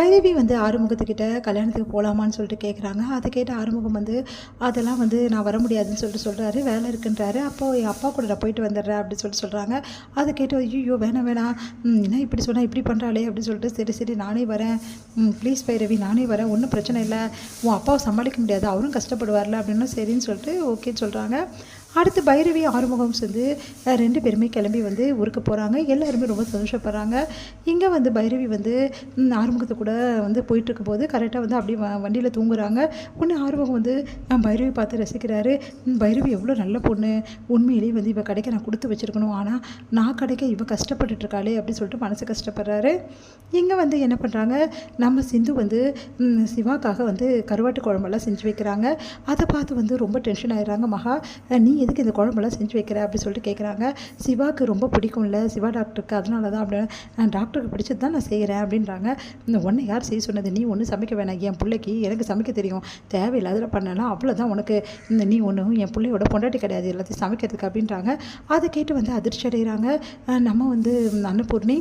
பைரவி வந்து ஆறுமுகத்துக்கிட்ட கல்யாணத்துக்கு போகலாமான்னு சொல்லிட்டு கேட்குறாங்க. அதை கேட்டு ஆறுமுகம் வந்து அதெல்லாம் வந்து நான் வர முடியாதுன்னு சொல்லிட்டு சொல்கிறாரு. வேலை இருக்குன்றாரு. அப்போது என் அப்பா கூட நான் போயிட்டு வந்துடுறேன் அப்படின்னு சொல்லிட்டு சொல்கிறாங்க. அதை கேட்டு ஐயோ வேணாம் வேணாம், என்ன இப்படி சொன்னால் இப்படி பண்ணுறாளே அப்படின்னு சொல்லிட்டு சரி சரி நானே வரேன், ப்ளீஸ் பைரவி நானே வரேன், ஒன்றும் பிரச்சனை இல்லை, உன் அப்பாவை சமாளிக்க முடியாது, அவரும் கஷ்டப்படுவார்ல அப்படின்னு சரின்னு சொல்லிட்டு ஓகேன்னு சொல்கிறாங்க. அடுத்து பைரவி ஆறுமுகம் சேர்ந்து 2 பேருமே கிளம்பி வந்து ஊருக்கு போகிறாங்க. எல்லாருமே ரொம்ப சந்தோஷப்படுறாங்க. இங்கே வந்து பைரவி வந்து ஆறுமுகத்தை கூட வந்து போயிட்டுருக்கும்போது கரெக்டாக வந்து அப்படியே வண்டியில் தூங்குறாங்க. ஒன்று ஆறுமுகம் வந்து பைரவி பார்த்து ரசிக்கிறாரு. பைரவி எவ்வளோ நல்ல பொண்ணு, உண்மையிலேயே வந்து இவள் கடைக்க நான் கொடுத்து வச்சுருக்கணும், ஆனால் நான் கடைக்க இவள் கஷ்டப்பட்டுட்ருக்காளே அப்படின்னு சொல்லிட்டு மனசு கஷ்டப்படுறாரு. இங்கே வந்து என்ன பண்ணுறாங்க, நம்ம சிந்து வந்து சிவாக்காக வந்து கருவாட்டு குழம்பெல்லாம் செஞ்சு வைக்கிறாங்க. அதை பார்த்து வந்து ரொம்ப டென்ஷன் ஆகிடுறாங்க. மகா நீ எதுக்கு இந்த குழம்பெல்லாம் செஞ்சு வைக்கிற அப்படின்னு சொல்லிட்டு கேட்குறாங்க. சிவாவுக்கு ரொம்ப பிடிக்கும்ல சிவா டாக்டருக்கு, அதனால தான் அப்படின்னு டாக்டருக்கு பிடிச்சது தான் நான் செய்கிறேன் அப்படின்றாங்க. ஒன்று யார் செய்ய சொன்னது, நீ ஒன்றும் சமைக்க வேணாம், என் பிள்ளைக்கு எனக்கு சமைக்க தெரியும், தேவையில்லாத பண்ணலாம், அவ்வளோதான் உனக்கு, நீ ஒன்றும் என் பிள்ளையோட பொண்டாட்டி கிடையாது எல்லாத்தையும் சமைக்கிறதுக்கு அப்படின்றாங்க. அதை கேட்டு வந்து அதிர்ச்சி அடைகிறாங்க. நம்ம வந்து அன்னபூர்ணி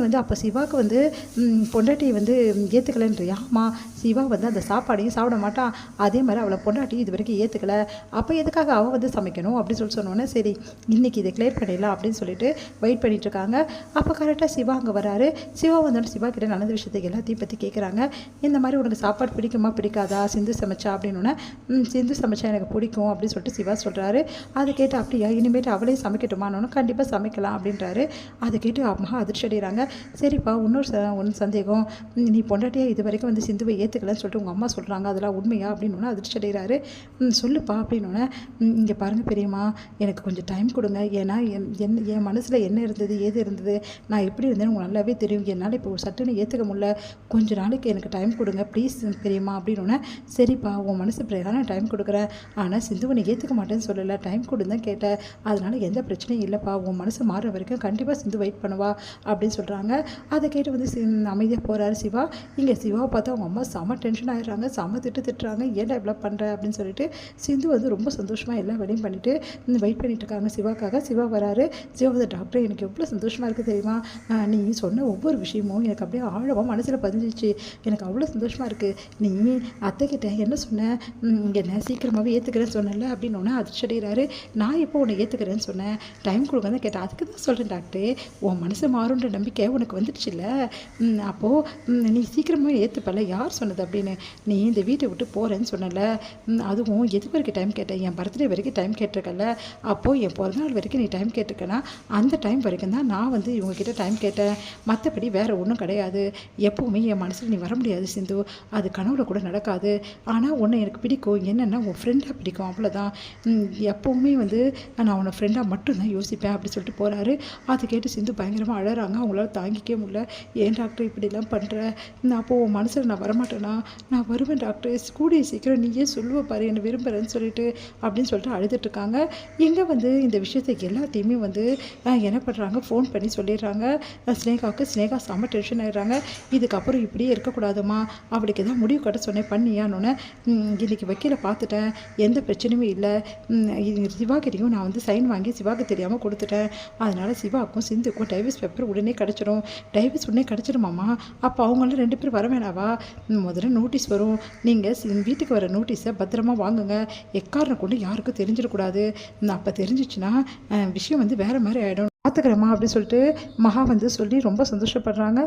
வந்து அப்போ சிவாவுக்கு வந்து பொண்டாட்டியை வந்து ஏற்றுக்கலைன்றியா? ஆமாம், சிவா வந்து அந்த சாப்பாடையும் சாப்பிட மாட்டான், அதே மாதிரி அவளை பொண்டாட்டி இது வரைக்கும் ஏற்றுக்கலை, அப்போ எதுக்காக அவள் வந்து சமைக்கணும் அப்படின்னு சொல்லி சொன்னோன்னே சரி இன்றைக்கி இதை கிளியர் பண்ணிடலாம் அப்படின்னு சொல்லிட்டு வெயிட் பண்ணிகிட்ருக்காங்க. அப்போ கரெக்டாக சிவா அங்கே வராரு. சிவா வந்தோடனே சிவா கிட்ட நடந்த விஷயத்துக்கு எல்லாத்தையும் பற்றி கேட்குறாங்க. இந்த மாதிரி உனக்கு சாப்பாடு பிடிக்குமா பிடிக்காதா, சிந்து சமைச்சா அப்படின்னோடனே சிந்து சமைச்சா எனக்கு பிடிக்கும் அப்படின்னு சொல்லிட்டு சிவா சொல்கிறாரு. அதை கேட்டு அப்படியா, இனிமேட்டு அவளே சமைக்கட்டுமான்னு கண்டிப்பாக சமைக்கலாம் அப்படின்றாரு. அதை கேட்டு அம்மா அதிர்ச்சி அடைகிறாங்க. சரிப்பா ஒன்று சந்தேகம், நீ பொண்டாட்டியாக இது வரைக்கும் வந்து சிந்துவை ஏற்றுக்கலன்னு சொல்லிட்டு உங்கள் அம்மா சொல்கிறாங்க, அதெல்லாம் உண்மையா அப்படின்னு அதிர்ச்சி அடைகிறாரு. சொல்லுப்பா அப்படின்னோடனே இங்கே பாருங்கள் பெரியம்மா, எனக்கு கொஞ்சம் டைம் கொடுங்க, ஏன்னா என் மனசில் என்ன இருந்தது ஏது இருந்தது நான் எப்படி இருந்தேன்னு உங்களுக்கு நல்லாவே தெரியும், என்னால் இப்போ ஒரு சட்டுன்னு ஏற்றுக்க முடியல, கொஞ்சம் நாளைக்கு எனக்கு டைம் கொடுங்க ப்ளீஸ் பெரியம்மா அப்படின்னோடனே சரிப்பா உன் மனசு பிரகாரம் டைம் கொடுக்குறேன், ஆனால் சிந்துவை நீ ஏற்றுக்க மாட்டேன்னு சொல்லலை, டைம் கொடுன்னு தான் கேட்டேன், அதனால் எந்த பிரச்சனையும் இல்லைப்பா, உன் மனசு மாறுற வரைக்கும் கண்டிப்பாக சிந்து வெயிட் பண்ணுவா அப்படின்னு சொல்கிறாங்க. அதை கேட்டு வந்து அமைதியாக போகிறாரு சிவா. இங்கே சிவாவை பார்த்தா அவங்க அம்மா செம டென்ஷன் ஆகிடுறாங்க, செம திட்டுறாங்க, ஏன்டா இவ்வளோ பண்ணுற அப்படின்னு சொல்லிட்டு. சிந்து வந்து ரொம்ப சந்தோஷமாக எல்லா வேலையும் பண்ணிவிட்டு வெயிட் பண்ணிட்டு இருக்காங்க சிவாக்காக. சிவா வராரு. சிவா வந்து டாக்டர் எனக்கு எவ்வளோ சந்தோஷமாக இருக்குது தெரியுமா, நீ சொன்ன ஒவ்வொரு விஷயமும் எனக்கு அப்படியே ஆழமாக மனசில் பதிஞ்சிச்சு, எனக்கு அவ்வளோ சந்தோஷமாக இருக்குது, நீ அத்தைக்கிட்ட என்ன சொன்ன, என்ன சீக்கிரமாகவே ஏற்றுக்கிறேன்னு சொன்னல அப்படின்னு ஒன்று அதிர்ச்சடைகிறாரு. நான் எப்போ உன்னை ஏற்றுக்கிறேன்னு சொன்னேன், டைம் கொடுங்க தான் கேட்டேன், அதுக்கு தான் சொல்கிறேன் டாக்டர், உன் மனசு மாறுன்ற நம்பிக்கை உனக்கு வந்துடுச்சுல்ல, அப்போது நீ சீக்கிரமாக ஏற்றுப்பல, யார் சொன்னது அப்படின்னு, நீ இந்த வீட்டை விட்டு போகிறேன்னு சொன்னல, அதுவும் எது வரைக்கும் டைம் கேட்டேன், என் பர்த்டே வரைக்கும் டைம் கேட்டிருக்கல, அப்போது என் பிறந்தநாள் வரைக்கும் நீ டைம் கேட்டிருக்கேன்னா அந்த டைம் வரைக்கும் தான் நான் வந்து இவங்ககிட்ட டைம் கேட்டேன், மற்றபடி வேறு ஒன்றும் கிடையாது, எப்போவுமே என் மனசில் நீ வர முடியாது சிந்து, அது கனவுல கூட நடக்காது, ஆனால் உன்னை எனக்கு பிடிக்கும், என்னென்னா உன் ஃப்ரெண்டாக பிடிக்கும், அவ்வளோதான், எப்போவுமே வந்து நான் உன்னை ஃப்ரெண்டாக மட்டும்தான் யோசிப்பேன் அப்படி சொல்லிட்டு போகிறாரு. அதை கேட்டு சிந்து பயங்கரமாக அழறாங்க. அவங்களால தாங்கிக்கவே முடியல. ஏன் டாக்டர் இப்படிலாம் பண்ணுற, நான் அப்போது உன் மனசில் நான் வரமாட்டேனா, நான் வருவேன் டாக்டர், கூடிய சீக்கிரம் நீயே சொல்லுவ பாரு என்னை விரும்புகிறேன்னு சொல்லிட்டு அப்படின்னு சொல்லிட்டு அழுதுட்ருக்காங்க. இங்கே வந்து இந்த விஷயத்தை எல்லாத்தையுமே வந்து என்ன பண்ணுறாங்க, ஃபோன் பண்ணி சொல்லிடுறாங்க ஸ்னேகாவுக்கு. ஸ்னேகா செம்ம டென்ஷன் ஆகிடுறாங்க. இதுக்கப்புறம் இப்படியே இருக்கக்கூடாதுமா, அவளுக்கு எதாவது முடிவு கட்ட சொன்னேன் பண்ணியான்னு, இன்றைக்கி வக்கீலை பார்த்துட்டேன், எந்த பிரச்சனையுமே இல்லை, சிவாகிட்டையும் நான் வந்து சைன் வாங்கி சிவாக்கு தெரியாமல் கொடுத்துட்டேன், அதனால் சிவாவுக்கும் சிந்துக்கும் டைவர்ஸ் பேப்பர் உடனே கிடச்சிரும், டைவர்ஸ் உடனே கிடச்சிருமாம்மா, அப்போ அவங்களாம் 2 பேர் வர வேணாவா, முதல்ல நோட்டீஸ் வரும், நீங்கள் வீட்டுக்கு வர நோட்டீஸை பத்திரமா வாங்குங்க, எக்காரணம் கொண்டு யாருக்கும் தெரிஞ்சிடக்கூடாது, அப்போ தெரிஞ்சிச்சுன்னா விஷயம் வந்து வேறு மாதிரி ஆகிடும், பார்த்துக்கிறேம்மா அப்படின்னு சொல்லிட்டு மகா வந்து சொல்லி ரொம்ப சந்தோஷப்படுறாங்க.